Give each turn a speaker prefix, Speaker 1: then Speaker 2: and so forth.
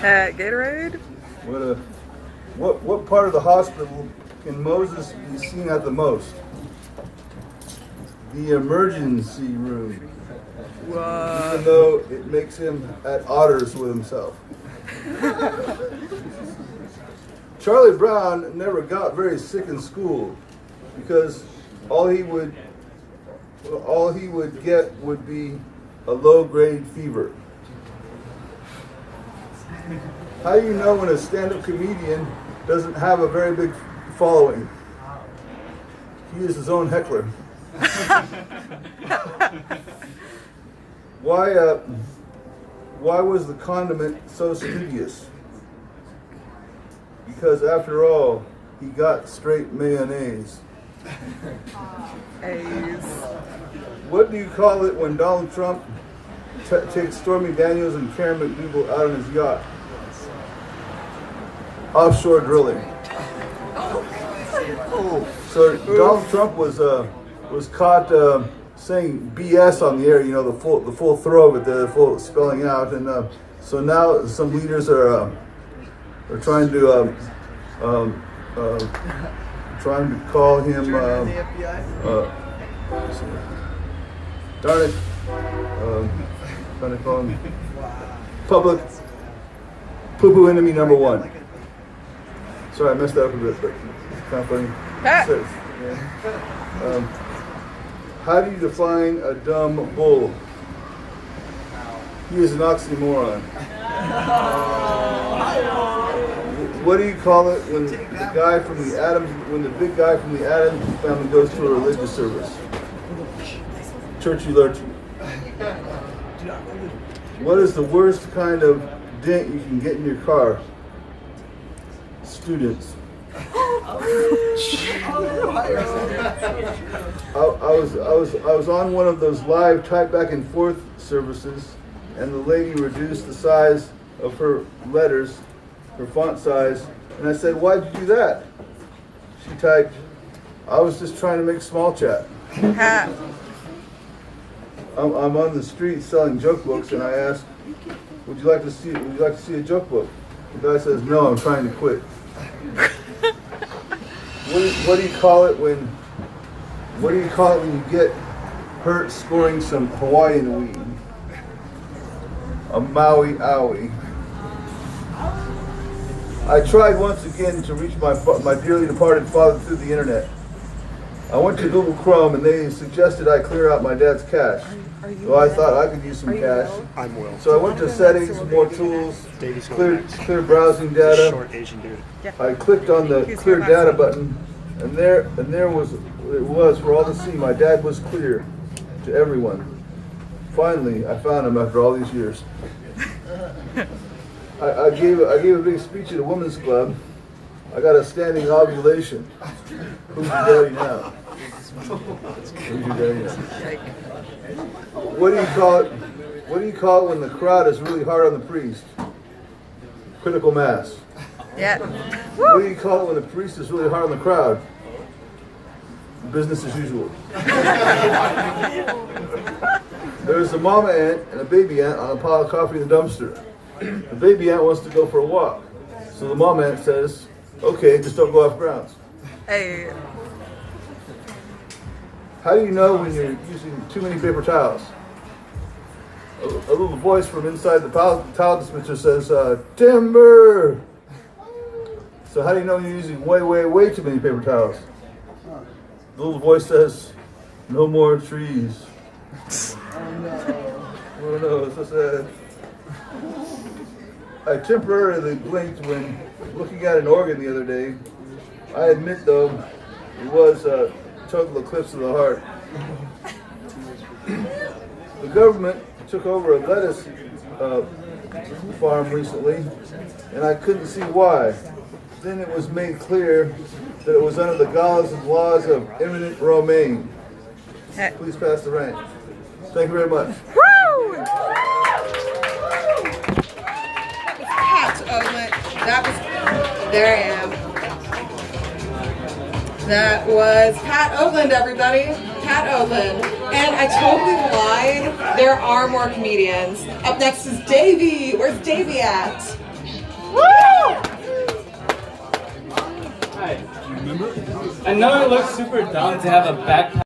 Speaker 1: At Gatorade?
Speaker 2: What part of the hospital can Moses be seen at the most? The emergency room. Even though it makes him at otters with himself. Charlie Brown never got very sick in school because all he would get would be a low-grade fever. How do you know when a stand-up comedian doesn't have a very big following? He is his own heckler. Why was the condiment so studious? Because after all, he got straight mayonnaise.
Speaker 1: A's.
Speaker 2: What do you call it when Donald Trump takes Stormy Daniels and Karen McDougal out on his yacht? Offshore drilling. So Donald Trump was caught saying BS on the air. You know, the full throw of it, the full spelling out, and so now some leaders are trying to call him. Darn it! Trying to call him public poo-poo enemy number one. Sorry, I messed that up a bit, but it's kind of funny. How do you define a dumb bull? He is an oxymoron. What do you call it when the big guy from the Adams family goes to a religious service? Churchy lurchy. What is the worst kind of dent you can get in your car? Students. I was on one of those live type back and forth services, and the lady reduced the size of her letters, her font size, and I said, "Why'd you do that?" She typed, "I was just trying to make small chat." I'm on the street selling joke books, and I asked, "Would you like to see a joke book?" The guy says, "No, I'm trying to quit." What do you call it when you get hurt scoring some Hawaiian weed? A Maui owie. I tried once again to reach my dearly departed father through the internet. I went to Google Chrome and they suggested I clear out my dad's cache. So I thought I could use some cache.
Speaker 3: I'm Will.
Speaker 2: So I went to settings, more tools, clear browsing data.
Speaker 3: Short Asian dude.
Speaker 2: I clicked on the clear data button, and there it was for all to see. My dad was clear to everyone. Finally, I found him after all these years. I gave a big speech at a women's club. I got a standing ovulation. Who's your daddy now? Who's your daddy now? What do you call it? What do you call it when the crowd is really hard on the priest? Critical mass.
Speaker 1: Yeah.
Speaker 2: What do you call it when the priest is really hard on the crowd? Business as usual. There's a mama ant and a baby ant on a pile of coffee in the dumpster. The baby ant wants to go for a walk. So the mama ant says, "Okay, just don't go off grounds."
Speaker 1: Hey.
Speaker 2: How do you know when you're using too many paper towels? A little voice from inside the towel dispenser says, "Timber!" So how do you know you're using way too many paper towels? The little voice says, "No more trees." Oh no, it's so sad. I temporarily blinked when looking at an organ the other day. I admit though, it was a total eclipse of the heart. The government took over a lettuce farm recently, and I couldn't see why. Then it was made clear that it was under the laws of eminent domain. Please pass the rank. Thank you very much.
Speaker 1: Woo!
Speaker 4: Pat Odland. There I am. That was Pat Odland, everybody. Pat Odland. And I totally lied. There are more comedians. Up next is Davey. Where's Davey at?
Speaker 3: I know it looks super dumb to have a backpack.